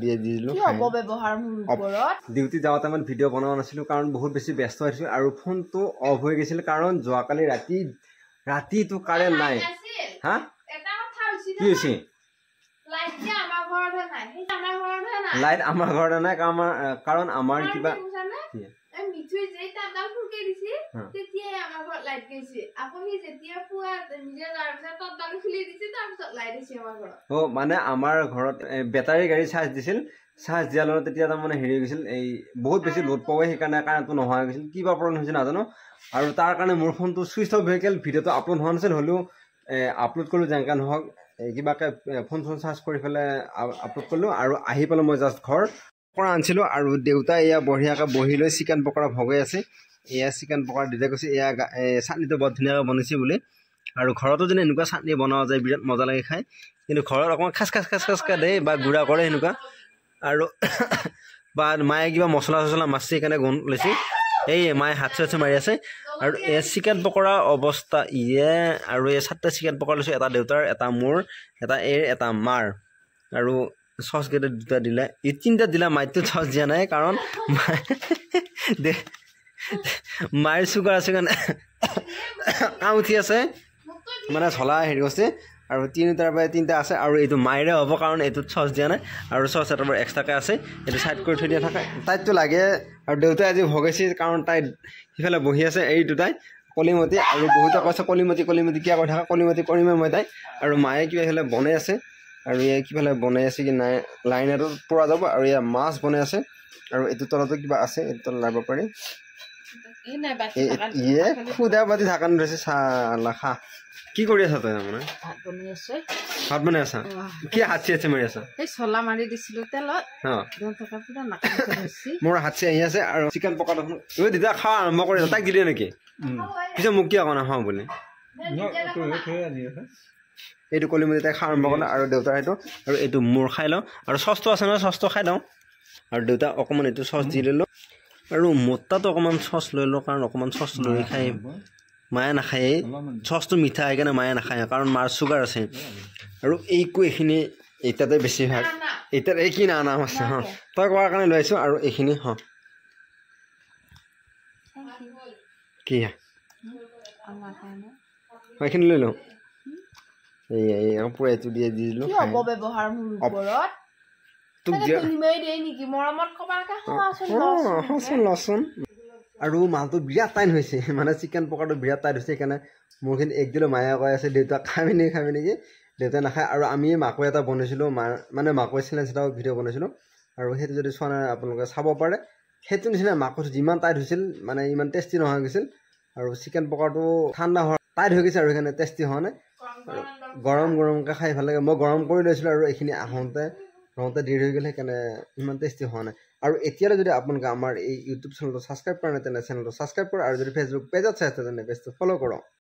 দিয়ে দিলো কি হ'ব ব্যৱহাৰ মোৰ ওপৰত ডিউটি যাওঁতে মানে ভিডিঅ' বনোৱা নাছিলো কাৰণ বহুত বেছি ব্যস্ত হৈছিল আৰু ফোনটো অফ হৈ গৈছিল কাৰণ যোৱাকালি ৰাতিটো কাৰেণ্ট নাই হা এটা কথা হৈছে কি হৈছে লাইট যে আমাৰ ঘৰতে নাই আমাৰ ঘৰতে নাই লাইট আমাৰ ঘৰতে নাই কাৰণ আমাৰ কিবা এই মিঠুই যে তাঁৰডাল ফুকে দিছে তেতিয়াই আমাৰ ঘৰত লাইট গৈছে আপুনি যেতিয়া পুৱা নিজে যাৰ পিছত তাঁৰডাল খুলি দিছে তাৰ পিছত লাইট আহিছে আমাৰ ঘৰত মানে আমাৰ ঘৰত বেটাৰী গাড়ী চাৰ্জ দিছিল চাৰ্জ দিয়াৰ লগত তেতিয়া তাৰমানে হেৰি গৈছিল এই বহুত বেছি লোড পাবে সেইকাৰণে কাৰেণ্টটো নোহোৱা হৈ গৈছিল কিবা প্ৰব্লেম হৈছে নাজানো আৰু তাৰ কাৰণে মোৰ ফোনটো ছুইচ অফ হৈ গ'ল ভিডিঅ'টো আপলোড হোৱা নাছিল হ'লেও আপলোড কৰিলোঁ যেনেকৈ নহওক কিবাকৈ ফোন চাৰ্জ কৰি পেলাই আপলোড কৰিলোঁ আৰু আহি পেলাই মই জাষ্ট ঘৰ পৰা আনিছিলোঁ আৰু দেউতাই এয়া বঢ়িয়াকৈ বহি লৈ চিকেন পকৰা ভগাই আছে এয়া চিকেন পকৰা দিলে কৈছে এয়া চাটনিটো বৰ ধুনীয়াকৈ বনাইছে বুলি আৰু ঘৰতো যদি এনেকুৱা চাটনি বনোৱা যায় বিৰাট মজা লাগে খাই কিন্তু ঘৰত অকণমান খাচকৈ দেই বা গুড়া কৰে সেনেকুৱা আৰু বা মায়ে কিবা মছলা মাছছে সেইকাৰণে গোন্ধ লৈছে এই মায়ে হাত চাত মাৰি আছে আৰু এই চিকেন পকৰা অৱস্থা আৰু এই 7টা চিকেন পকৰা লৈছোঁ এটা দেউতাৰ এটা মোৰ এটা এটা মাৰ আৰু চচ কেইটা 2টা দিলে এই 3টা দিলা মাইতো চচ দিয়া নাই কাৰণ মাৰ চুগাৰ আছে কাৰণে কাম উঠি আছে মানে চলা হেৰি হৈছে আৰু 3টাৰ পৰা 3টা আছে আৰু এইটো মাইৰে হ'ব কাৰণ এইটোত চচ দিয়া নাই আৰু চচ এটা বৰ এক্সট্ৰাকৈ আছে এইটো চাইড কৰি থৈ দিয়া থাকে তাইতো লাগে আৰু দেউতাই আজি ভগাইছে কাৰণ তাই সিফালে বহি আছে এই দুটাই কলিমতি আৰু বহুতে কৈছে কলিমতি কিয় কৈ থাকা কলিমতি কৰিমে মই তাই আৰু মায়ে কিবা এইফালে বনাই আছে আৰু এয়া কিফালে বনাই আছে কি নাই লাইনাৰটো পৰা যাব আৰু এয়া মাছ বনাই আছে আৰু এইটো তলতো কিবা আছে এইটো তলত লাব পাৰি খুদা পাতি ঢাকান ধৰিছে চালা খা কি কৰি আছা তই মানে ভাত বনাই আছা কি হাতচি মাৰি আছা চলা মাৰি দিছিলো তেলত মোৰ হাতচি আহি আছে আৰু চিকেন পকৰা দিদা খোৱা আৰম্ভ কৰি তাক দিলে নেকি পিছত মোক কিয় নাখাওঁ বুলি এইটো কলিমতি তাই খোৱা আৰম্ভ কৰিলে আৰু দেউতাৰ সেইটো আৰু এইটো মোৰ খাই লওঁ আৰু চচটো আছে নহয় চচটো খাই লওঁ আৰু দেউতা অকণমান এইটো চচ দি ল'লোঁ আৰু মোটাটো অকণমান চচ লৈ লওঁ কাৰণ অকণমান চচ লৈ খাই মায়ে নাখায় চচটো মিঠা সেইকাৰণে মায়ে নাখায় কাৰণ মাৰ চুগাৰ আছে আৰু এইখিনি এতিয়াতে বেছি ভাল এতিয়া এই কি নাম আছে তই কোৱাৰ কাৰণে লৈ আহিছোঁ আৰু এইখিনি কি এইখিনি লৈ লওঁ পুৰা এইটো দিয়ে দি দিলোঁ ব্যৱহাৰ মোৰ ওপৰত আৰু মালটো বিৰাট টাইট হৈছে মানে চিকেন পকৰাটো বিৰাট টাইট হৈছে সেইকাৰণে মোৰখিনি এক দিলোঁ মায়ে কৈ আছে দেউতাক খাবি নেকি দেউতাই নাখায় আৰু আমি মাকৈ এটা বনাইছিলোঁ মানে মাকৈ চেলেঞ্জ এটা ভিডিঅ' বনাইছিলোঁ আৰু সেইটো যদি চোৱা নাই আপোনালোকে চাব পাৰে সেইটো নিচিনা মাকৈটো যিমান টাইট হৈছিল মানে ইমান টেষ্টি নোহোৱা গৈছিল আৰু চিকেন পকৰাটো ঠাণ্ডা হোৱা টাইট হৈ গৈছে আৰু সেইকাৰণে টেষ্টি হোৱা নাই গৰমকৈ খাই ভাল লাগে মই গৰম কৰি লৈছিলোঁ আৰু এইখিনি আহোঁতে দেৰি হৈ গ'ল সেইকাৰণে ইমান টেষ্টি হোৱা নাই আৰু এতিয়ালৈ যদি আপোনালোকে আমাৰ এই ইউটিউব চেনেলটো ছাবস্ক্ৰাইব কৰা নাই তেনে চেনেলটো ছাবস্ক্ৰাইব কৰক আৰু যদি ফেচবুক পেজত চাই আছে তেনে পেজটো ফ'ল' কৰক